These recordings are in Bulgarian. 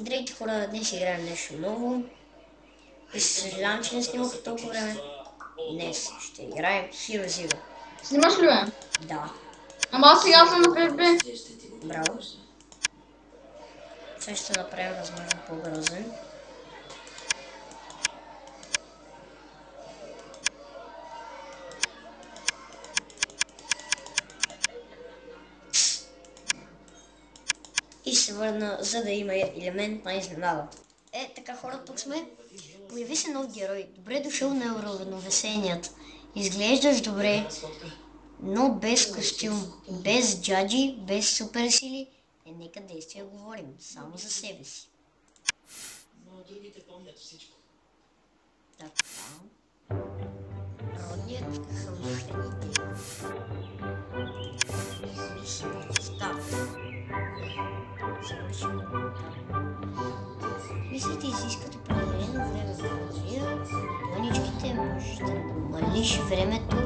Здравейте хора, днес играем нещо ново и се съжалявам, че не снимах толкова време. Днес ще играем Hero Zero. Снимаш ли, бе? Да, Ама аз сега съм на FFB. браво. Сега ще направим възможно по-грозен. И се върна, за да има елемент на изненада. Така хора, тук сме. Появи се нов герой. Добре дошъл на уравновесеният. Изглеждаш добре, но без костюм, без джаджи, без суперсили. Нека действия говорим, само за себе си. Така. Родният хъмщеник. Старт. Завършим. Мислите изискат определено време за базира. Планичките можеш да намалиш времето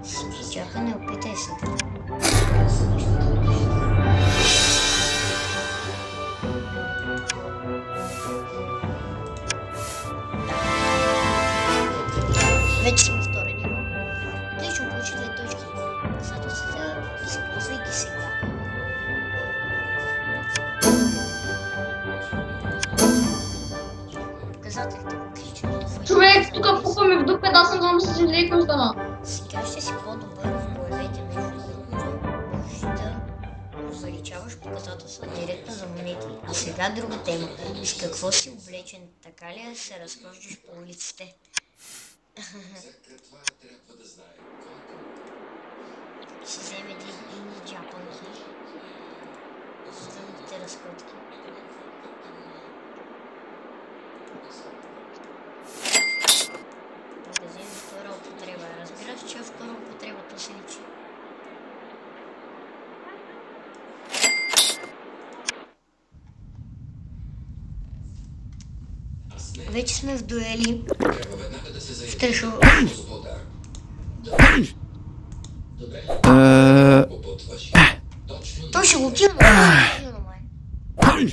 с причакане. Опитай сега. Вече сме втори ниво. Отлично, получи 2 точки. Показателствата, използвай ги сега. Показателите, отлично. Човек, тук пупа ми в дупка, да съм да се леко стана. Сега ще си по-добър в боевете, между другото. Можеш да увеличаваш показателства директно за монети. А сега друга тема. С какво си облечен? Така ли се разхождаш по улиците? Ще вземе едни джапанки, за другите разходки. Магазин втора употреба. Разбираш, че е втора употреба, то се личи. Вече сме в дуели. Стрешу. Той ще го килна, май. Давай.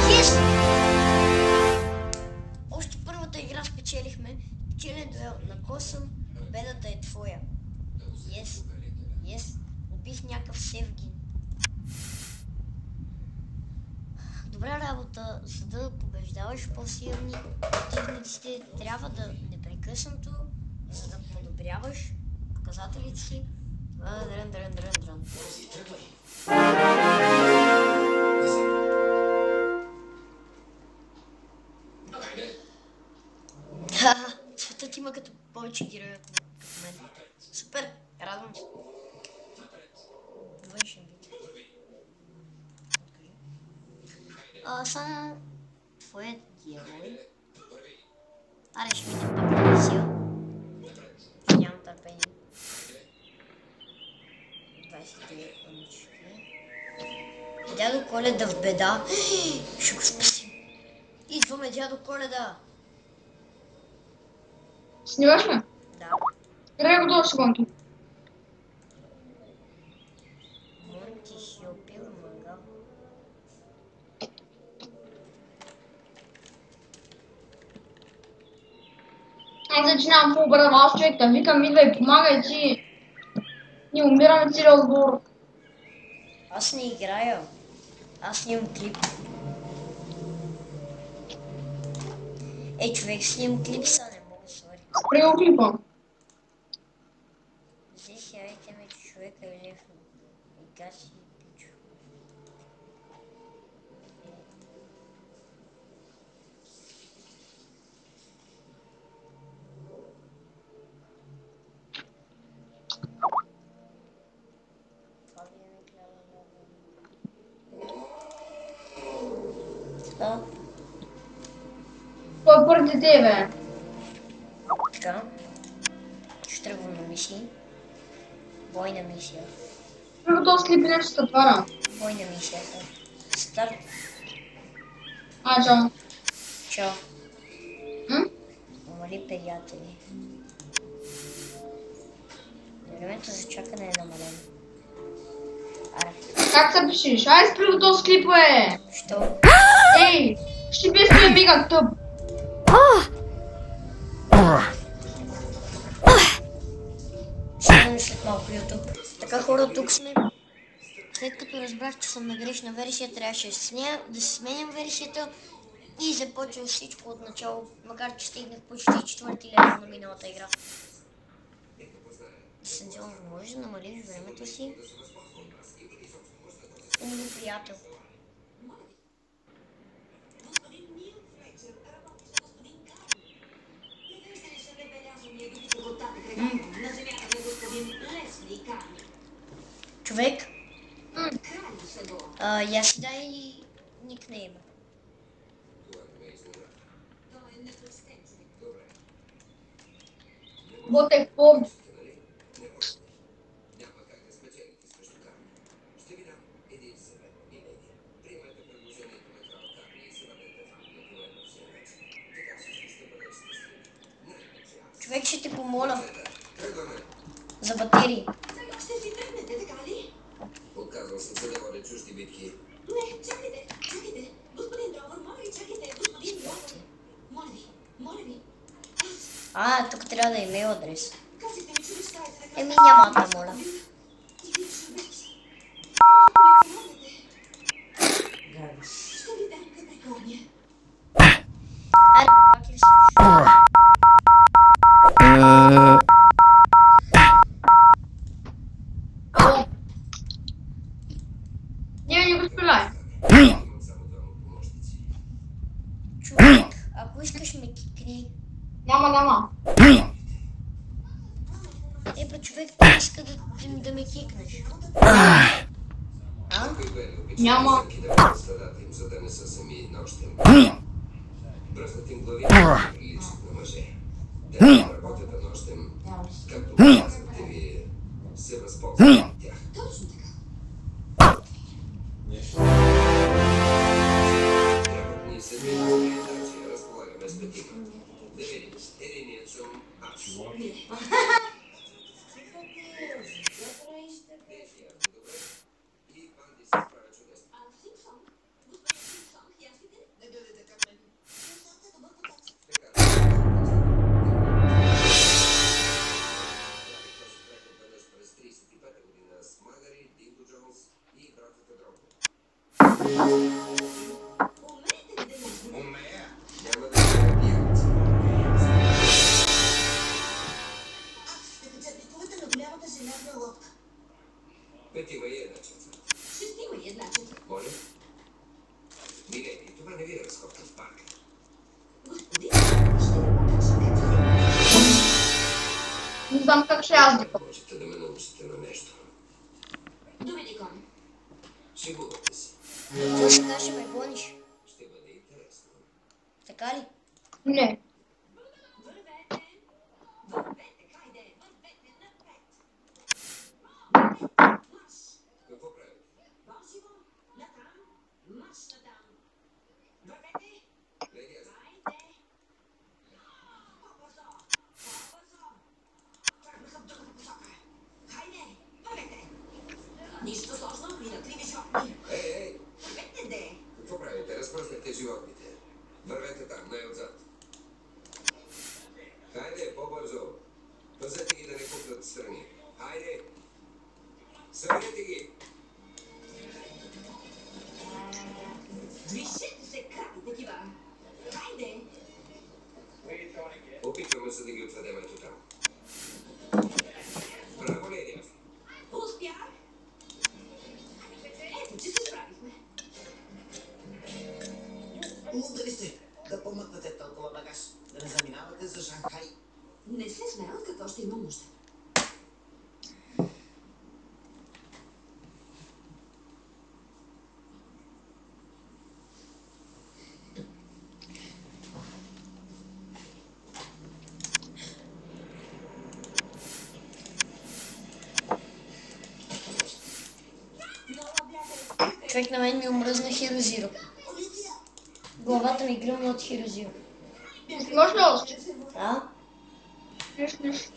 Yes! Още първата игра спечелихме. Печелен дуел на косъм. Победата е твоя. Yes. Убих някакъв Севгин. Добра работа, за да побеждаваш по-силни противниците, трябва да непрекъснато, за да подобряваш показателите си. Дрън. Светът има като повече герои като мен. Супер, радвам се. Външен вид. Сега твоят герой. Аре, ще видим пак на мисия. Нямам търпение. 29 пънички. Дядо Коледа в беда. Ще го спасим. Идваме, дядо Коледа. Снимаш ли? Да. Трябва да секунди. Монти си опил мангал. Аз вече нямам по-обрана, аз човек да викам, идвай, помагай ти. Ние умираме целия отбор. Аз не играя. Аз снимам клип. Човек, снимам клип, са не мога да свари. Спри го клипа. Здесь явите ме, че човека е лефно. И гаси и пичо. Кой е първи тебе? Така. Ще тръгвам на мисии. Бойна мисия. Прямо този клип нещо се отваря. Бойна мисията. Старт. Чао. Чао. М? Умали приятели. Времето за чакане е намалено. Аре, Как се пишеш? Ай, спри го този клип, бе! що? Ей! Ще би стоя мега тъп! Ще ми след малко YouTube. Така хора, тук сме. След като разбрах, че съм на грешна версия, трябваше да се сменям версията и започвам всичко от начало, макар че стигнах почти 4-ти левел на миналата игра. Съдзон, може да намалиш времето си? Умно, приятел. Човек? Я си дай никнейма. Ботех по... Човек, ще ти помоля за батерии. Отказвам се да водя чужди битки. Не, чакайте, господин Дровър, моля ви, чакайте, господин Дровър, моля ви, Тук трябва да е имейл адрес. казахте ми, че мечтаете да Еми няма да моля. ще ви дам Каприкорния. Аре, пак ли слушаш? Не го спиляй. Имам само двама помощници. Човек, ако искаш ме кикни. Няма. Бе, човек, ти иска да ме кикнеш. Някои бели обичат Няма. да кидат стадата им, за да не са сами нощем. Бръснат им глави, приличат на мъже. Те работят на нощем, както казвате вие, се възползват от тях. Точно така. Трябват ни седмични значи, разполагаме с петима. Да видим, единият съм аз. И Банди се справя чудесно. Симпсон, господин Симпсон, ясните ли? Не гледайте как ме. Нещата добър поток. Така. Този преход веднъж през 35-та година с Магари, Динго Джонс и братята Дронко. Умеете ли да ясните? Умея. Няма да се радият. Ще качатникувате на голямата желязна лодка. Петима и една чеца. Шестима и една чета. Моля? Миледи, това не ви е разходка в парка. Господин, ще ви покажа как се... Не знам как ще аз дика. Можете да ме научите на нещо. Доминикон. Шегувате се. Ти сега ще ме гониш. Ще бъде интересно. Така ли? Не. Вървете, хайде, вървете напред. Марш, Какво правите? босиво, натам, марш натам. Вървете, Леди, аз хайде. По-бързо, тръгнаха в другата посока. Хайде, вървете. Нищо сложно, минатливи животни. Ей! Вървете, де. Какво правите? Разпръснахте животните. Вървете там, най-отзад. Хайде, по-бързо. Пазете ги да не купнат страни. Хайде! Съберете ги! Движете се, краби такива. Хайде. Опитваме се да ги отведем ето там. Браво, леди! Успях. Ето, че се справихме. Мудри сте да помъкнете толкова багаж, да не заминавате за Шанхай. Не се смея, от какво ще имам нужда. Човек, на мен ми омръзна Hero Zero. Главата ми гръмна от Hero Zero. Може ли още? А? Нищо.